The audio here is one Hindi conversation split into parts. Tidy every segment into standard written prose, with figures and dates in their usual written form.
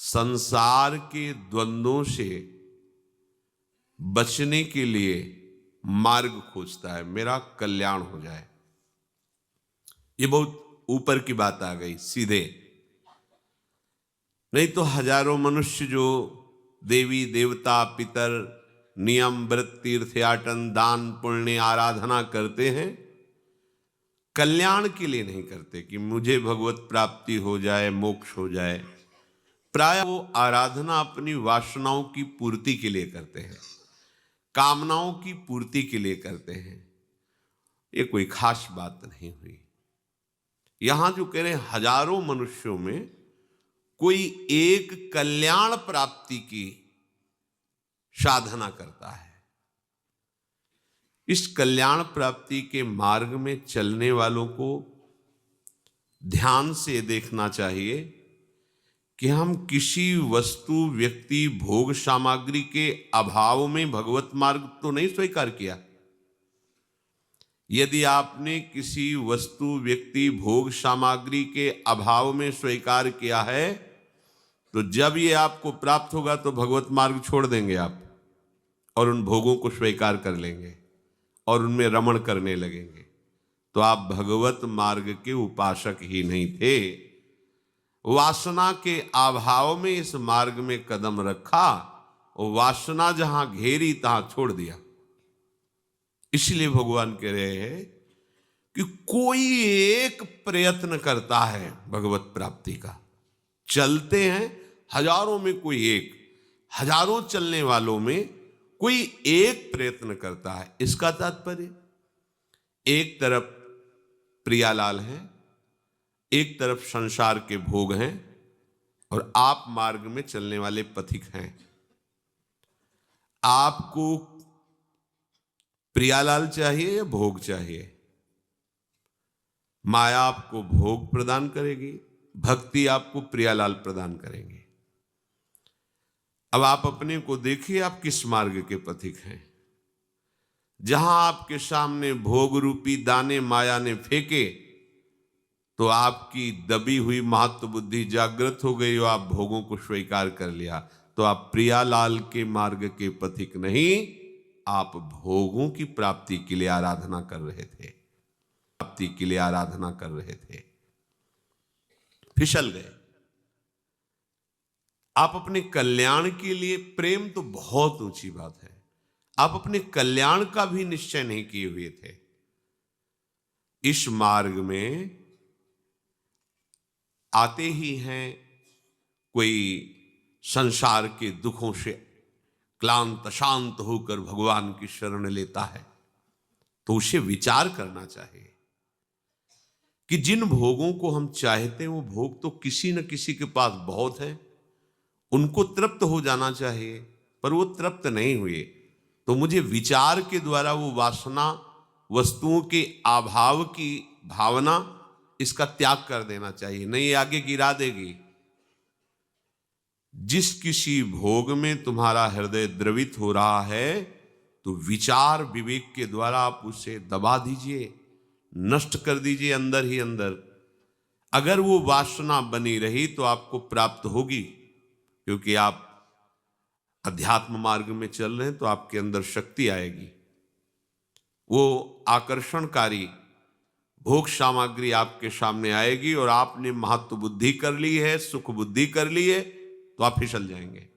संसार के द्वंद्वों से बचने के लिए मार्ग खोजता है, मेरा कल्याण हो जाए। ये बहुत ऊपर की बात आ गई सीधे। नहीं तो हजारों मनुष्य जो देवी देवता पितर नियम व्रत तीर्थयाटन दान पुण्य आराधना करते हैं, कल्याण के लिए नहीं करते कि मुझे भगवत प्राप्ति हो जाए, मोक्ष हो जाए। प्राय वो आराधना अपनी वासनाओं की पूर्ति के लिए करते हैं, कामनाओं की पूर्ति के लिए करते हैं। ये कोई खास बात नहीं हुई। यहां जो कह रहे हैं, हजारों मनुष्यों में कोई एक कल्याण प्राप्ति की साधना करता है। इस कल्याण प्राप्ति के मार्ग में चलने वालों को ध्यान से देखना चाहिए कि हम किसी वस्तु व्यक्ति भोग सामग्री के अभाव में भगवत मार्ग तो नहीं स्वीकार किया। यदि आपने किसी वस्तु व्यक्ति भोग सामग्री के अभाव में स्वीकार किया है, तो जब ये आपको प्राप्त होगा तो भगवत मार्ग छोड़ देंगे आप और उन भोगों को स्वीकार कर लेंगे और उनमें रमण करने लगेंगे। तो आप भगवत मार्ग के उपासक ही नहीं थे। वासना के अभाव में इस मार्ग में कदम रखा और वासना जहां घेरी तहां छोड़ दिया। इसलिए भगवान कह रहे हैं कि कोई एक प्रयत्न करता है भगवत प्राप्ति का। चलते हैं हजारों में कोई एक, हजारों चलने वालों में कोई एक प्रयत्न करता है। इसका तात्पर्य एक तरफ प्रियालाल है, एक तरफ संसार के भोग हैं और आप मार्ग में चलने वाले पथिक हैं। आपको प्रियालाल चाहिए या भोग चाहिए? माया आपको भोग प्रदान करेगी, भक्ति आपको प्रियालाल प्रदान करेंगे। अब आप अपने को देखिए, आप किस मार्ग के पथिक हैं। जहां आपके सामने भोग रूपी दाने माया ने फेंके तो आपकी दबी हुई महत्व बुद्धि जागृत हो गई और आप भोगों को स्वीकार कर लिया। तो आप प्रियालाल के मार्ग के पथिक नहीं, आप भोगों की प्राप्ति के लिए आराधना कर रहे थे, प्राप्ति के लिए आराधना कर रहे थे, फिसल गए। आप अपने कल्याण के लिए, प्रेम तो बहुत ऊंची बात है, आप अपने कल्याण का भी निश्चय नहीं किए हुए थे। इस मार्ग में आते ही हैं, कोई संसार के दुखों से क्लांत शांत होकर भगवान की शरण लेता है, तो उसे विचार करना चाहिए कि जिन भोगों को हम चाहते हैं वो भोग तो किसी न किसी के पास बहुत है, उनको तृप्त हो जाना चाहिए, पर वो तृप्त नहीं हुए। तो मुझे विचार के द्वारा वो वासना, वस्तुओं के अभाव की भावना, इसका त्याग कर देना चाहिए, नहीं ये आगे गिरा देगी। जिस किसी भोग में तुम्हारा हृदय द्रवित हो रहा है, तो विचार विवेक के द्वारा आप उसे दबा दीजिए, नष्ट कर दीजिए अंदर ही अंदर। अगर वो वासना बनी रही तो आपको प्राप्त होगी, क्योंकि आप अध्यात्म मार्ग में चल रहे हैं, तो आपके अंदर शक्ति आएगी। वो आकर्षणकारी भोग सामग्री आपके सामने आएगी और आपने महत्व बुद्धि कर ली है, सुख बुद्धि कर ली है, तो आप फिसल जाएंगे।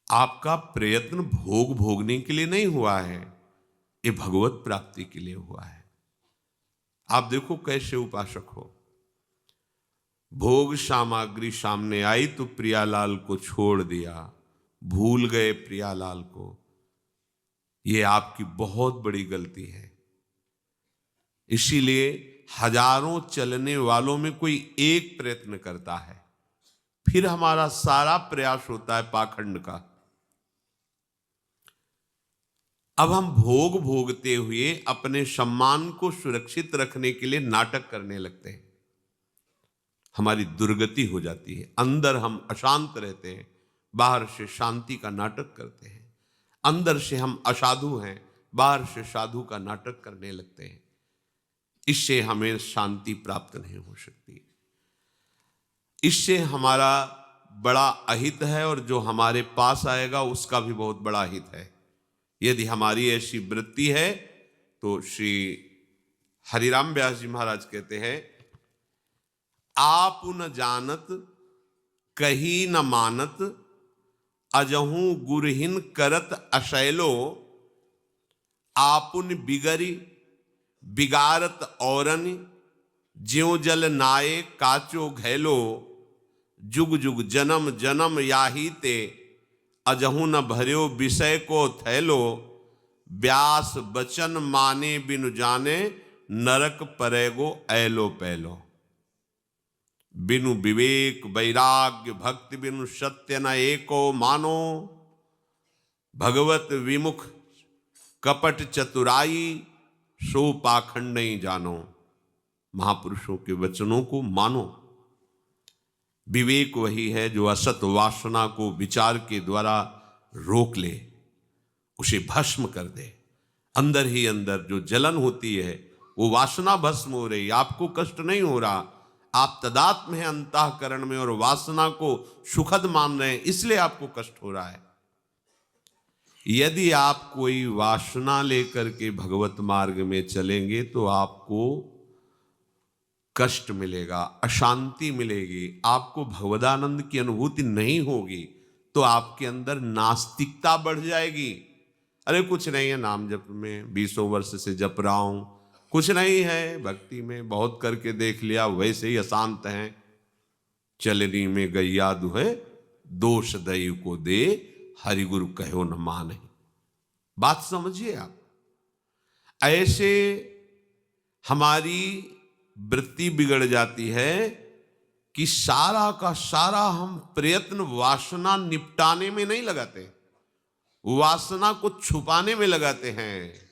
आपका प्रयत्न भोग भोगने के लिए नहीं हुआ है, ये भगवत प्राप्ति के लिए हुआ है। आप देखो कैसे उपासक हो। भोग सामग्री सामने आई तो प्रियालाल को छोड़ दिया, भूल गए प्रियालाल को। ये आपकी बहुत बड़ी गलती है। इसीलिए हजारों चलने वालों में कोई एक प्रयत्न करता है, फिर हमारा सारा प्रयास होता है पाखंड का। अब हम भोग भोगते हुए अपने सम्मान को सुरक्षित रखने के लिए नाटक करने लगते हैं। हमारी दुर्गति हो जाती है। अंदर हम अशांत रहते हैं, बाहर से शांति का नाटक करते हैं। अंदर से हम असाधु हैं, बाहर से साधु का नाटक करने लगते हैं। इससे हमें शांति प्राप्त नहीं हो सकती। इससे हमारा बड़ा अहित है और जो हमारे पास आएगा उसका भी बहुत बड़ा हित है। यदि हमारी ऐसी वृत्ति है तो श्री हरिराम व्यास जी महाराज कहते हैं, आप न जानत कही न मानत, अजहू गुरहिन करत अशैलो, आपुन बिगरी बिगारत औरन, ज्यों जल नाये काचो घैलो, जुग जुग जन्म जन्म याही ते, अजहू न भर्यो विषय को थैलो, व्यास बचन माने बिनु जाने, नरक परेगो ऐलो पैलो। बिनु विवेक वैराग्य भक्ति बिनु सत्य न एको मानो, भगवत विमुख कपट चतुराई, सो पाखंड नहीं जानो। महापुरुषों के वचनों को मानो। विवेक वही है जो असत वासना को विचार के द्वारा रोक ले, उसे भस्म कर दे। अंदर ही अंदर जो जलन होती है वो वासना भस्म हो रही, आपको कष्ट नहीं हो रहा, आप तदात्म हैं अंतःकरण में और वासना को सुखद मान रहे हैं, इसलिए आपको कष्ट हो रहा है। यदि आप कोई वासना लेकर के भगवत मार्ग में चलेंगे तो आपको कष्ट मिलेगा, अशांति मिलेगी, आपको भगवदानंद की अनुभूति नहीं होगी, तो आपके अंदर नास्तिकता बढ़ जाएगी। अरे कुछ नहीं है, नाम जप में 20 वर्ष से जप रहा हूं, कुछ नहीं है, भक्ति में बहुत करके देख लिया, वैसे ही अशांत हैं। चलनी में गैया दुहे, दोष दयु को दे, हरि गुरु कहो न माने। बात समझिए आप। ऐसे हमारी वृत्ति बिगड़ जाती है कि सारा का सारा हम प्रयत्न वासना निपटाने में नहीं लगाते, वासना को छुपाने में लगाते हैं।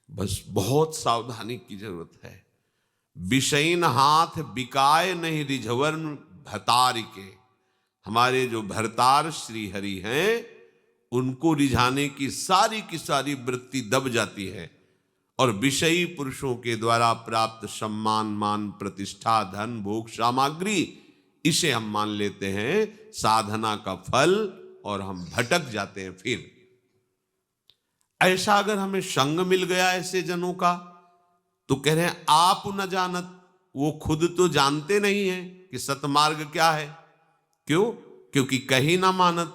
बस बहुत सावधानी की जरूरत है। विषयीन हाथ बिकाए नहीं रिझवर भतार के। हमारे जो भरतार श्री हरि हैं उनको रिझाने की सारी वृत्ति दब जाती है और विषयी पुरुषों के द्वारा प्राप्त सम्मान मान प्रतिष्ठा धन भोग सामग्री, इसे हम मान लेते हैं साधना का फल और हम भटक जाते हैं। फिर ऐसा अगर हमें संग मिल गया ऐसे जनों का तो कह रहे हैं आप न जानत, वो खुद तो जानते नहीं है कि सतमार्ग क्या है। क्यों? क्योंकि कहीं ना मानत,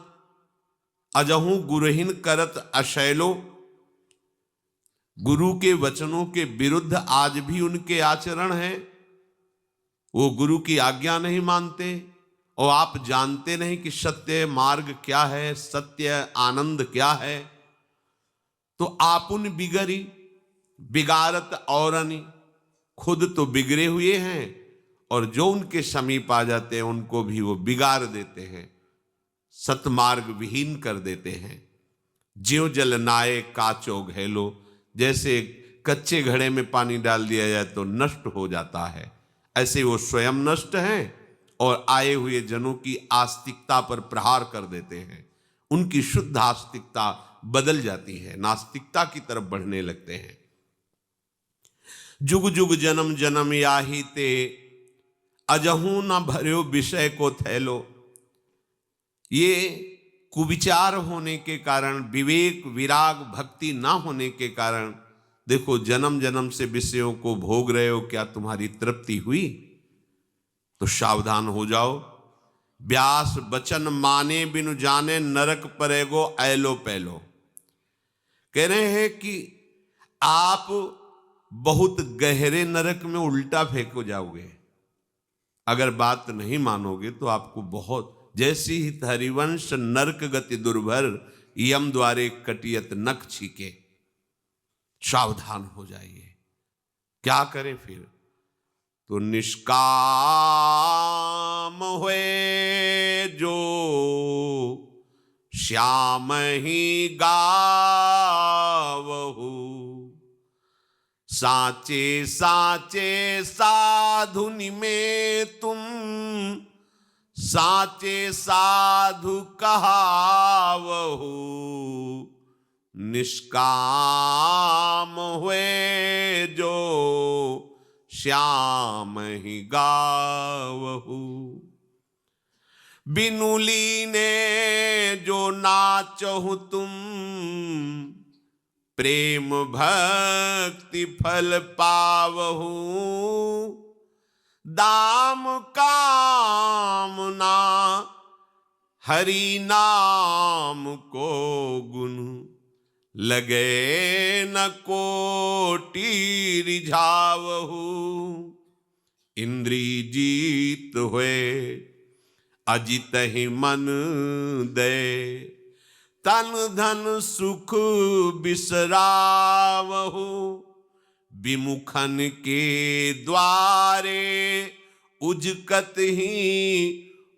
अजहू गुरुहीन करत अशैलो, गुरु के वचनों के विरुद्ध आज भी उनके आचरण है, वो गुरु की आज्ञा नहीं मानते और आप जानते नहीं कि सत्य मार्ग क्या है, सत्य आनंद क्या है। तो आपुन बिगरी बिगारत औरनी, खुद तो बिगड़े हुए हैं और जो उनके समीप आ जाते हैं उनको भी वो बिगाड़ देते हैं, सतमार्ग विहीन कर देते हैं। ज्यों जल नाये काचो घैलो, जैसे कच्चे घड़े में पानी डाल दिया जाए तो नष्ट हो जाता है, ऐसे वो स्वयं नष्ट हैं और आए हुए जनों की आस्तिकता पर प्रहार कर देते हैं। उनकी शुद्ध आस्तिकता बदल जाती है, नास्तिकता की तरफ बढ़ने लगते हैं। जुग जुग जन्म जन्म याही ते, अजहू न भर्यो विषय को थैलो। ये कुविचार होने के कारण, विवेक विराग भक्ति ना होने के कारण, देखो जन्म जन्म से विषयों को भोग रहे हो, क्या तुम्हारी तृप्ति हुई? तो सावधान हो जाओ। व्यास बचन माने बिनु जाने, नरक परेगो ऐलो पैलो। कह रहे हैं कि आप बहुत गहरे नरक में उल्टा फेंको जाओगे अगर बात नहीं मानोगे तो। आपको बहुत, जैसी ही हरिवंश नरक गति दुर्भर, यम द्वारे कटियत नख छीके। सावधान हो जाइए। क्या करें फिर? तो निष्काम हुए जो श्याम ही गावहु, साचे साचे साधुनि में तुम साचे साधु कहावहु। निष्काम हुए जो श्याम ही गावहु। बिनु लीने जो नाचहु तुम, प्रेम भक्ति फल पावहु। दाम कामना हरि नाम को गुण, लगे न कोटि रिझावहु। इंद्री जीत हुए अजित ही मन दे, तन धन सुख बिसरावहु। विमुखन के द्वारे उजकत ही,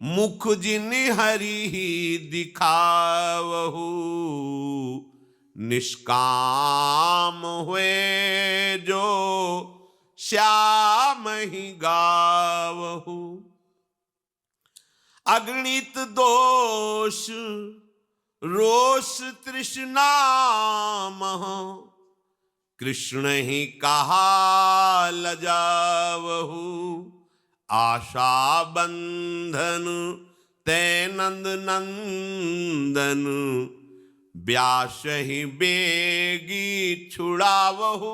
मुख जिन हरि ही दिखावहु। निष्काम हुए जो श्याम ही गावहु। अगणित दोष रोष तृष्णा मह, कृष्ण ही कहा लजावहु। आशा बंधन ते नंद नंदन, व्यास ही बेगी छुड़ावहु।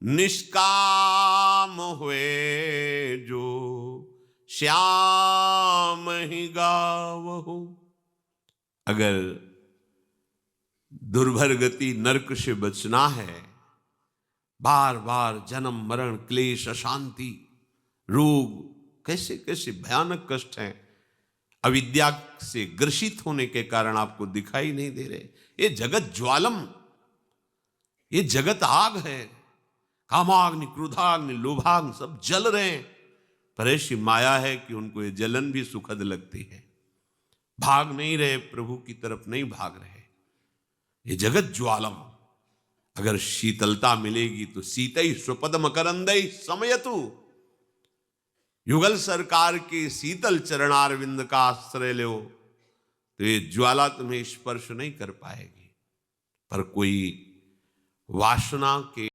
निष्काम हुए जो श्याम ही गावहु। अगर दुर्भर गति नरक से बचना है, बार बार जन्म मरण क्लेश अशांति रोग, कैसे कैसे भयानक कष्ट हैं, अविद्या से ग्रसित होने के कारण आपको दिखाई नहीं दे रहे। ये जगत ज्वालम, ये जगत आग है। कामाग्नि क्रोधाग्नि लोभाग्नि सब जल रहे हैं, पर ऐसी माया है कि उनको ये जलन भी सुखद लगती है। भाग नहीं रहे, प्रभु की तरफ नहीं भाग रहे। ये जगत ज्वालम, अगर शीतलता मिलेगी तो सीतई स्वपद मकरंदई समयतु। युगल सरकार के शीतल चरणारविंद का आश्रय लो तो ये ज्वाला तुम्हें स्पर्श नहीं कर पाएगी। पर कोई वासना के